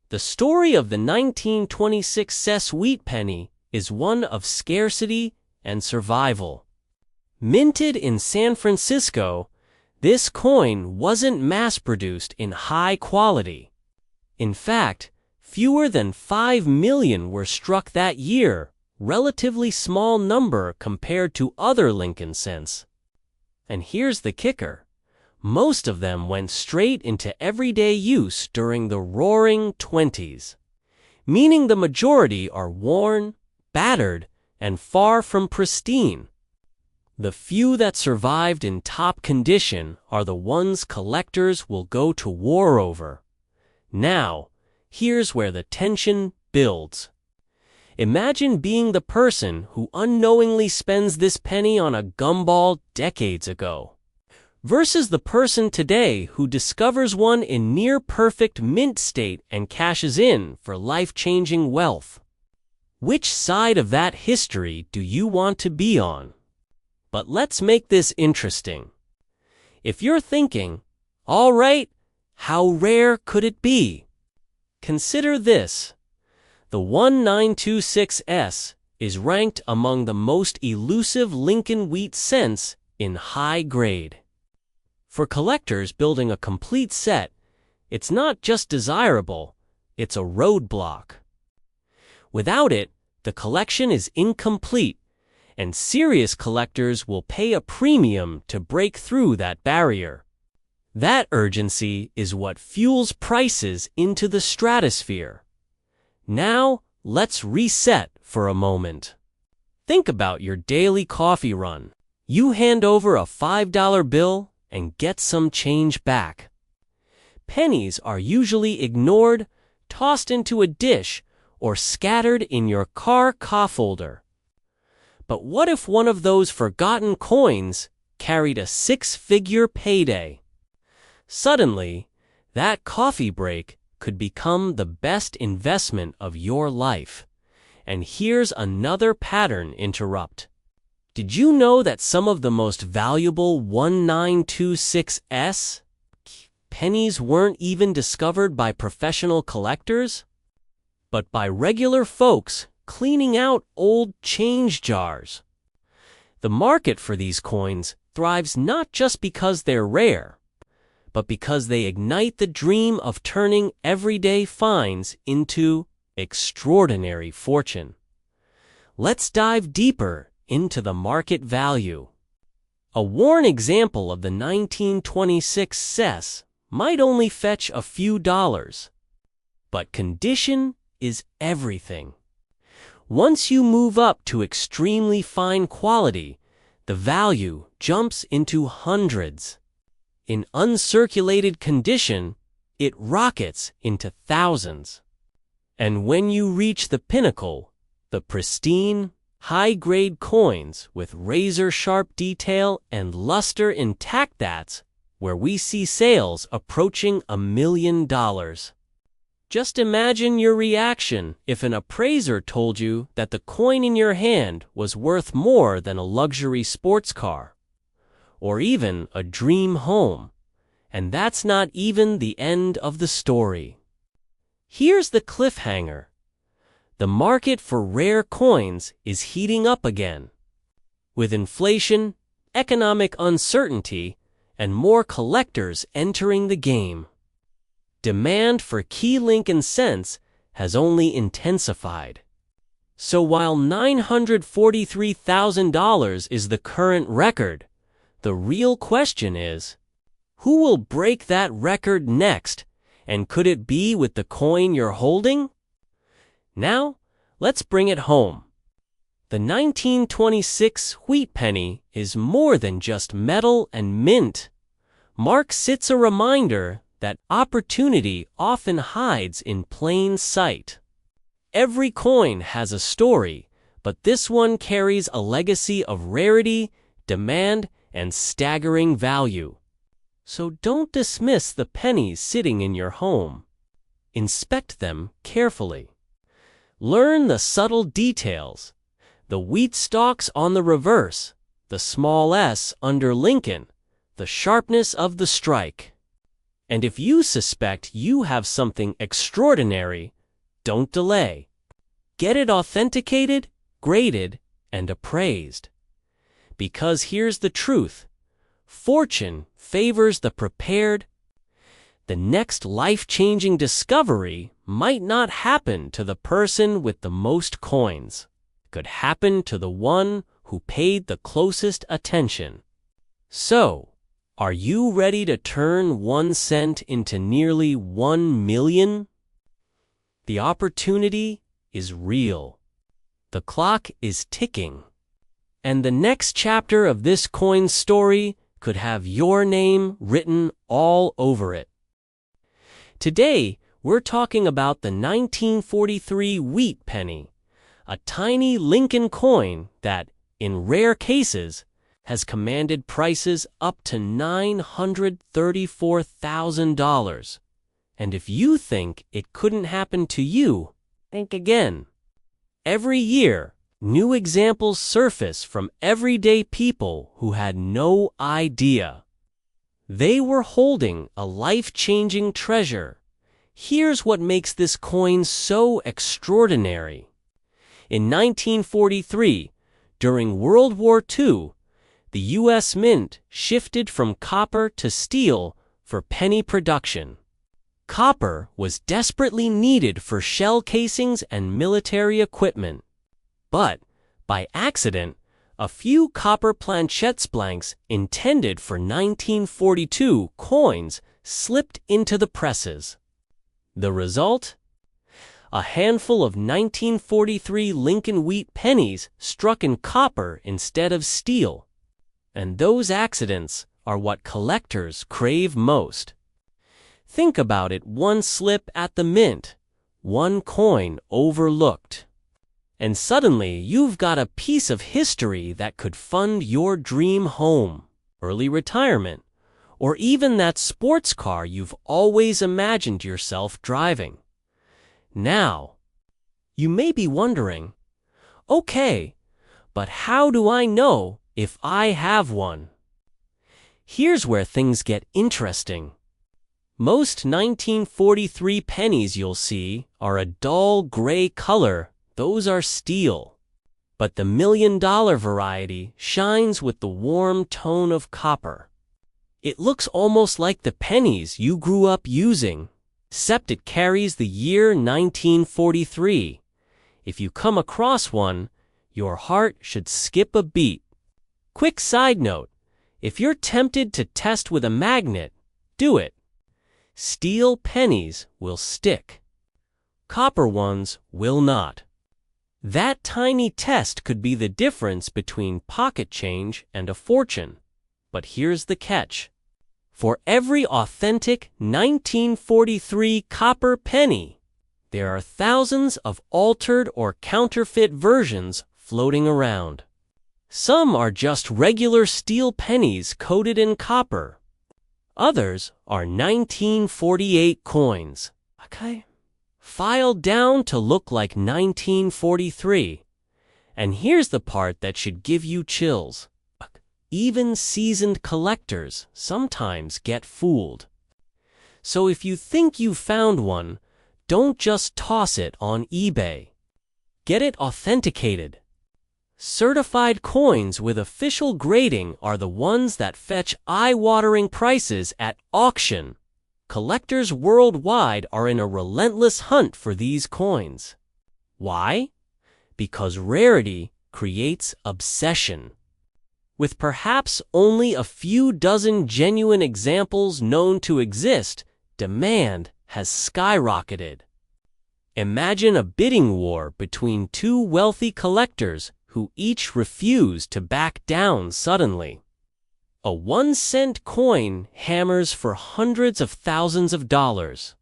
The story of the 1926 cess wheat penny is one of scarcity and survival. Minted in San Francisco, this coin wasn't mass-produced in high quality. In fact, fewer than 5 million were struck that year, relatively small number compared to other Lincoln cents. And here's the kicker. Most of them went straight into everyday use during the Roaring '20s, meaning the majority are worn, battered, and far from pristine. The few that survived in top condition are the ones collectors will go to war over. Now, here's where the tension builds. Imagine being the person who unknowingly spends this penny on a gumball decades ago, versus the person today who discovers one in near-perfect mint state and cashes in for life-changing wealth. Which side of that history do you want to be on? But let's make this interesting. If you're thinking, all right, how rare could it be? Consider this. The 1926S is ranked among the most elusive Lincoln wheat cents in high grade. For collectors building a complete set, it's not just desirable, it's a roadblock. Without it, the collection is incomplete, and serious collectors will pay a premium to break through that barrier. That urgency is what fuels prices into the stratosphere. Now, let's reset for a moment. Think about your daily coffee run. You hand over a $5 bill and get some change back. Pennies are usually ignored, tossed into a dish, or scattered in your car cup holder. But what if one of those forgotten coins carried a 6-figure payday? Suddenly, that coffee break could become the best investment of your life. And here's another pattern interrupt. Did you know that some of the most valuable 1926S pennies weren't even discovered by professional collectors, but by regular folks cleaning out old change jars? The market for these coins thrives not just because they're rare, but because they ignite the dream of turning everyday finds into extraordinary fortune. Let's dive deeper into the market value. A worn example of the 1926 cess might only fetch a few dollars. But condition is everything. Once you move up to extremely fine quality, the value jumps into hundreds. In uncirculated condition, it rockets into thousands. And when you reach the pinnacle, the pristine, high-grade coins with razor-sharp detail and luster intact, that's where we see sales approaching $1 million. Just imagine your reaction if an appraiser told you that the coin in your hand was worth more than a luxury sports car, or even a dream home. And that's not even the end of the story. Here's the cliffhanger. The market for rare coins is heating up again. With inflation, economic uncertainty, and more collectors entering the game, demand for key Lincoln cents has only intensified. So while $943,000 is the current record, the real question is, who will break that record next, and could it be with the coin you're holding? Now, let's bring it home. The 1926 Wheat Penny is more than just metal and mint. Mark sits a reminder that opportunity often hides in plain sight. Every coin has a story, but this one carries a legacy of rarity, demand, and staggering value. So don't dismiss the pennies sitting in your home. Inspect them carefully. Learn the subtle details. The wheat stalks on the reverse, the small S under Lincoln, the sharpness of the strike. And if you suspect you have something extraordinary, don't delay. Get it authenticated, graded, and appraised. Because here's the truth. Fortune favors the prepared. The next life-changing discovery might not happen to the person with the most coins. It could happen to the one who paid the closest attention. So, are you ready to turn 1 cent into nearly 1 million? The opportunity is real. The clock is ticking. And the next chapter of this coin story could have your name written all over it. Today, we're talking about the 1943 Wheat Penny, a tiny Lincoln coin that, in rare cases, has commanded prices up to $934,000. And if you think it couldn't happen to you, think again. Every year, new examples surface from everyday people who had no idea. They were holding a life-changing treasure. Here's what makes this coin so extraordinary. In 1943, during World War II, the U.S. Mint shifted from copper to steel for penny production. Copper was desperately needed for shell casings and military equipment. But, by accident, a few copper planchettes blanks intended for 1942 coins slipped into the presses. The result? A handful of 1943 Lincoln Wheat Pennies struck in copper instead of steel. And those accidents are what collectors crave most. Think about it: one slip at the mint, one coin overlooked. And suddenly you've got a piece of history that could fund your dream home, early retirement, or even that sports car you've always imagined yourself driving. Now, you may be wondering, okay, but how do I know if I have one? Here's where things get interesting. Most 1943 pennies you'll see are a dull gray color. Those are steel. But the $1 million variety shines with the warm tone of copper. It looks almost like the pennies you grew up using, except it carries the year 1943. If you come across one, your heart should skip a beat. Quick side note: if you're tempted to test with a magnet, do it. Steel pennies will stick. Copper ones will not. That tiny test could be the difference between pocket change and a fortune. But here's the catch. For every authentic 1943 copper penny, there are thousands of altered or counterfeit versions floating around. Some are just regular steel pennies coated in copper. Others are 1948 coins, filed down to look like 1943. And here's the part that should give you chills. Even seasoned collectors sometimes get fooled. So if you think you've found one, don't just toss it on eBay. Get it authenticated. Certified coins with official grading are the ones that fetch eye-watering prices at auction. Collectors worldwide are in a relentless hunt for these coins. Why? because rarity creates obsession. With perhaps only a few dozen genuine examples known to exist, demand has skyrocketed. Imagine a bidding war between two wealthy collectors who each refuse to back down suddenly. A 1-cent coin hammers for hundreds of thousands of dollars.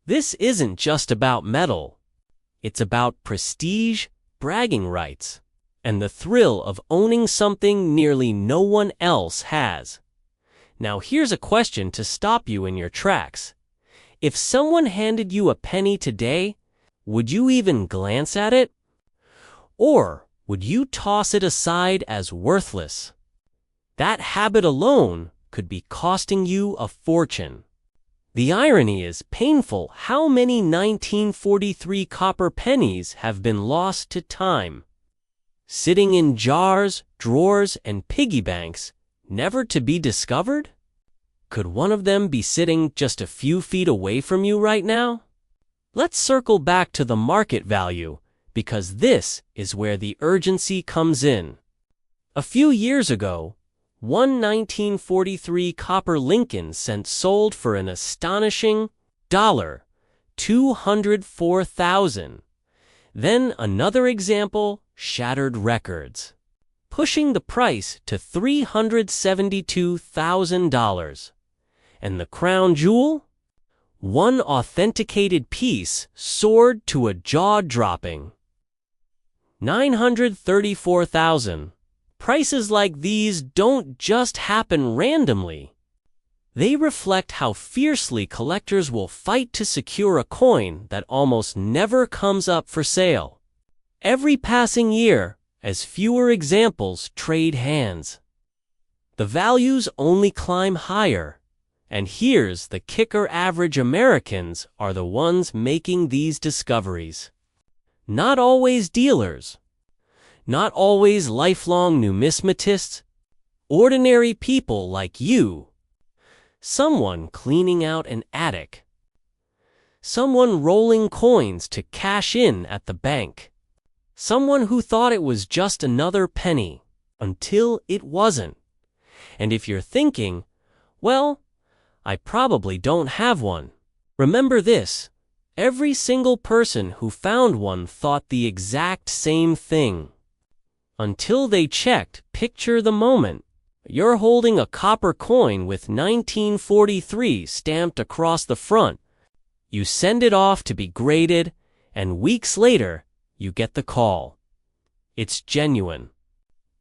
This isn't just about metal. It's about prestige, bragging rights, and the thrill of owning something nearly no one else has. Now here's a question to stop you in your tracks. If someone handed you a penny today, would you even glance at it? Or would you toss it aside as worthless? That habit alone could be costing you a fortune. The irony is painful how many 1943 copper pennies have been lost to time. Sitting in jars, drawers, and piggy banks, never to be discovered? Could one of them be sitting just a few feet away from you right now? Let's circle back to the market value, because this is where the urgency comes in. A few years ago, one 1943 copper Lincoln cent sold for an astonishing $204,000. Then another example shattered records, pushing the price to $372,000. And the crown jewel? One authenticated piece soared to a jaw-dropping $934,000. Prices like these don't just happen randomly. They reflect how fiercely collectors will fight to secure a coin that almost never comes up for sale. Every passing year, as fewer examples trade hands, the values only climb higher. And here's the kicker: average Americans are the ones making these discoveries. Not always dealers. Not always lifelong numismatists. Ordinary people like you. Someone cleaning out an attic. Someone rolling coins to cash in at the bank. Someone who thought it was just another penny, until it wasn't. And if you're thinking, well, I probably don't have one, remember this: every single person who found one thought the exact same thing. Until they checked. Picture the moment. You're holding a copper coin with 1943 stamped across the front. You send it off to be graded, and weeks later, you get the call. It's genuine.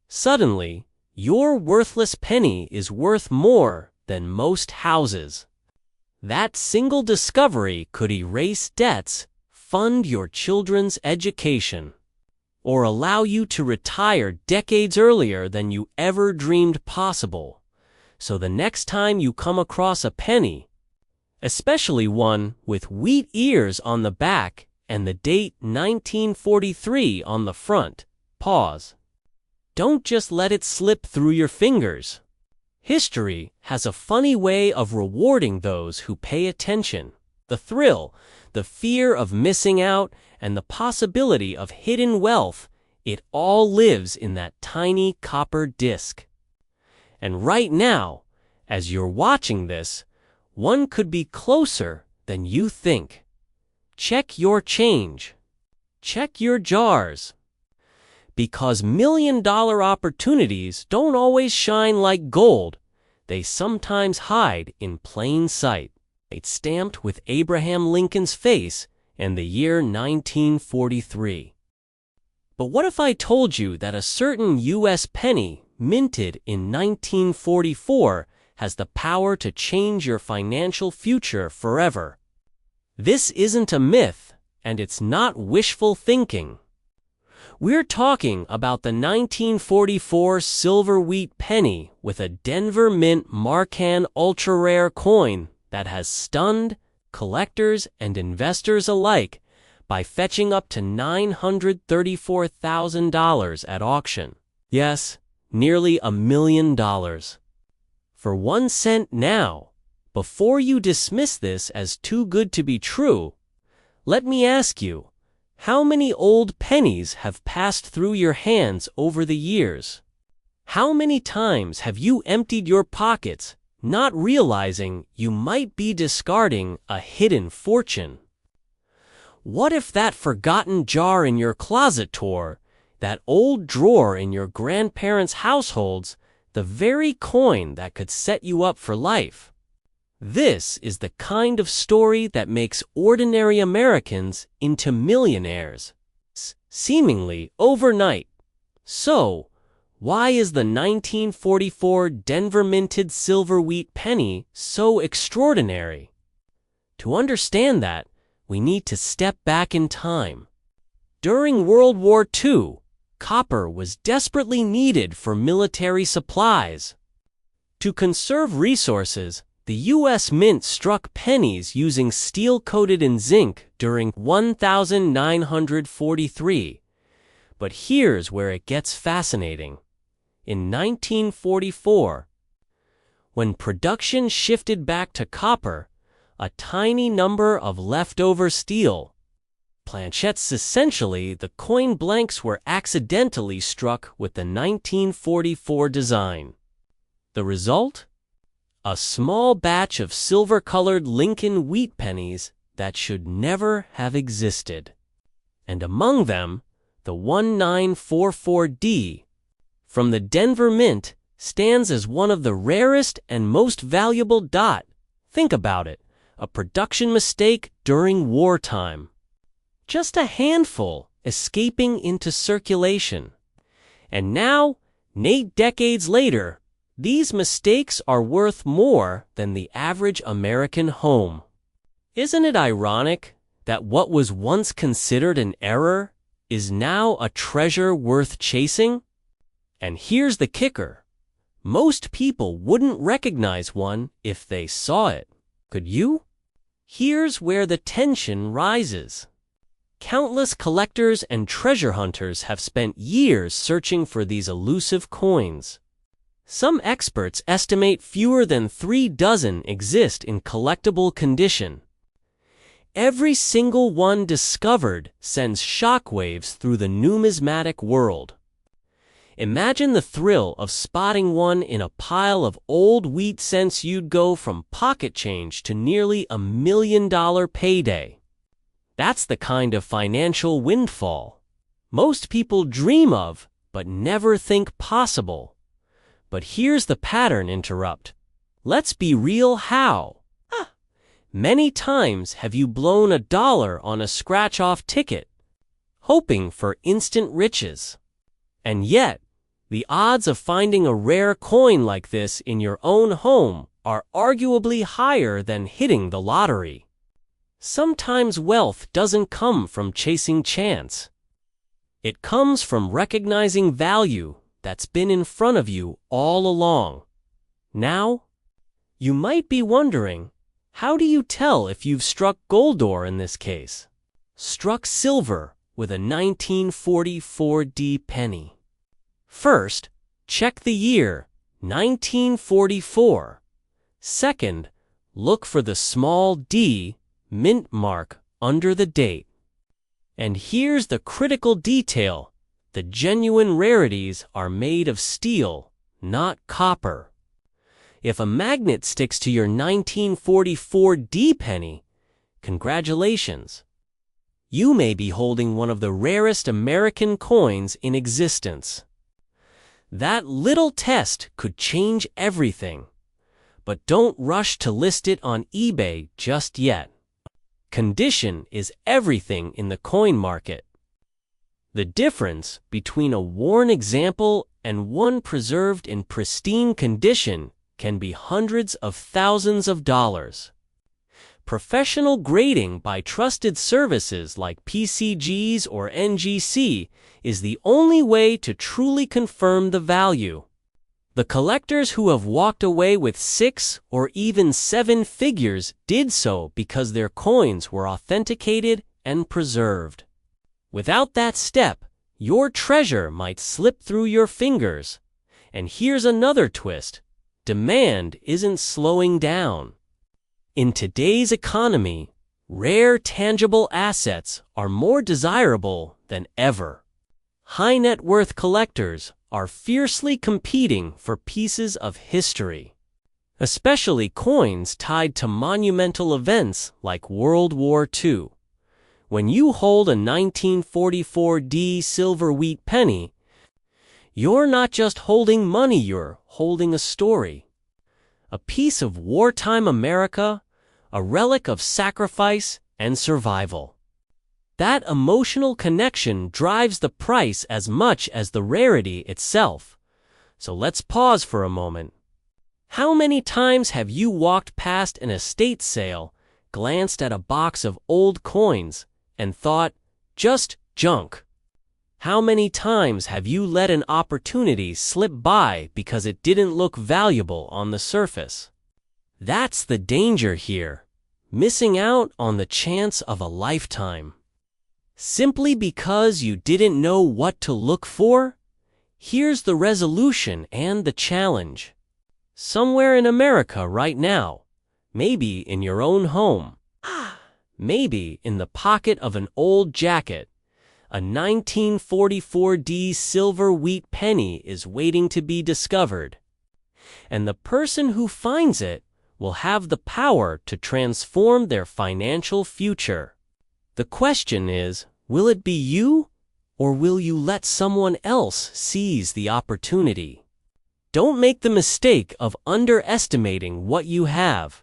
Suddenly, your worthless penny is worth more than most houses. That single discovery could erase debts, fund your children's education, or allow you to retire decades earlier than you ever dreamed possible. So the next time you come across a penny, especially one with wheat ears on the back and the date 1943 on the front, pause. Don't just let it slip through your fingers. History has a funny way of rewarding those who pay attention. The thrill, the fear of missing out, and the possibility of hidden wealth, it all lives in that tiny copper disc. And right now, as you're watching this, one could be closer than you think. Check your change. Check your jars. Because million-dollar opportunities don't always shine like gold. They sometimes hide in plain sight. It's stamped with Abraham Lincoln's face and the year 1943. But what if I told you that a certain U.S. penny minted in 1944 has the power to change your financial future forever? This isn't a myth, and it's not wishful thinking. We're talking about the 1944 silver wheat penny with a Denver Mint Marcan ultra-rare coin that has stunned collectors and investors alike by fetching up to $934,000 at auction. Yes, nearly $1 million. For 1 cent now, before you dismiss this as too good to be true, let me ask you, How many old pennies have passed through your hands over the years? How many times have you emptied your pockets, not realizing you might be discarding a hidden fortune? What if that forgotten jar in your closet tore, that old drawer in your grandparents' households, the very coin that could set you up for life? This is the kind of story that makes ordinary Americans into millionaires, seemingly overnight. So, why is the 1944 Denver minted silver wheat penny so extraordinary? To understand that, we need to step back in time. During World War II, copper was desperately needed for military supplies. To conserve resources, the U.S. Mint struck pennies using steel coated in zinc during 1943. But here's where it gets fascinating. In 1944, when production shifted back to copper, a tiny number of leftover steel planchettes, essentially the coin blanks, were accidentally struck with the 1944 design. The result? A small batch of silver-colored Lincoln wheat pennies that should never have existed. And among them, the 1944D from the Denver Mint stands as one of the rarest and most valuable. Think about it, a production mistake during wartime. Just a handful escaping into circulation. And now, 8 decades later, these mistakes are worth more than the average American home. Isn't it ironic that what was once considered an error is now a treasure worth chasing? And here's the kicker. Most people wouldn't recognize one if they saw it. Could you? Here's where the tension rises. Countless collectors and treasure hunters have spent years searching for these elusive coins. Some experts estimate fewer than 3 dozen exist in collectible condition. Every single one discovered sends shockwaves through the numismatic world. Imagine the thrill of spotting one in a pile of old wheat cents. You'd go from pocket change to nearly $1 million payday. That's the kind of financial windfall most people dream of, but never think possible. But here's the pattern. Let's be real. How? Many times have you blown $1 on a scratch-off ticket, hoping for instant riches? And yet, the odds of finding a rare coin like this in your own home are arguably higher than hitting the lottery. Sometimes wealth doesn't come from chasing chance. It comes from recognizing value that's been in front of you all along. Now, you might be wondering, how do you tell if you've struck gold, or in this case, struck silver with a 1944D penny? First, check the year, 1944. Second, look for the small d mint mark under the date. And here's the critical detail. The genuine rarities are made of steel, not copper. If a magnet sticks to your 1944D penny, congratulations. You may be holding one of the rarest American coins in existence. That little test could change everything. But don't rush to list it on eBay just yet. Condition is everything in the coin market. The difference between a worn example and one preserved in pristine condition can be hundreds of thousands of dollars. Professional grading by trusted services like PCGs or NGC is the only way to truly confirm the value. The collectors who have walked away with 6 or even 7 figures did so because their coins were authenticated and preserved. Without that step, your treasure might slip through your fingers. And here's another twist. Demand isn't slowing down. In today's economy, Rare tangible assets are more desirable than ever. High net worth collectors are fiercely competing for pieces of history, especially coins tied to monumental events like World War II. When you hold a 1944 silver wheat penny, you're not just holding money, you're holding a story. A piece of wartime America, a relic of sacrifice and survival. That emotional connection drives the price as much as the rarity itself. So let's pause for a moment. How many times have you walked past an estate sale, glanced at a box of old coins, and thought, just junk? How many times have you let an opportunity slip by because it didn't look valuable on the surface? That's the danger here, missing out on the chance of a lifetime. Simply because you didn't know what to look for? Here's the resolution and the challenge. Somewhere in America right now, maybe in your own home, maybe in the pocket of an old jacket, a 1944 silver wheat penny is waiting to be discovered. And the person who finds it will have the power to transform their financial future. The question is, will it be you, or will you let someone else seize the opportunity? Don't make the mistake of underestimating what you have.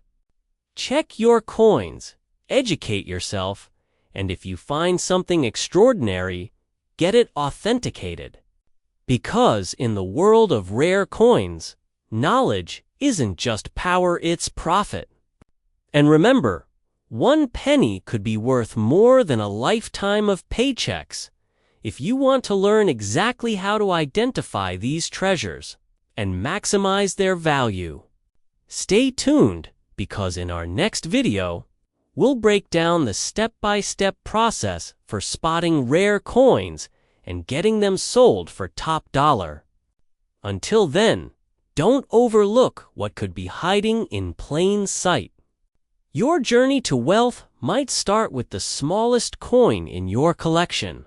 Check your coins, educate yourself, and if you find something extraordinary, get it authenticated. Because in the world of rare coins, knowledge isn't just power, it's profit. And remember, 1 penny could be worth more than a lifetime of paychecks. If you want to learn exactly how to identify these treasures and maximize their value, stay tuned, because in our next video, we'll break down the step-by-step process for spotting rare coins and getting them sold for top dollar. Until then, don't overlook what could be hiding in plain sight. Your journey to wealth might start with the smallest coin in your collection.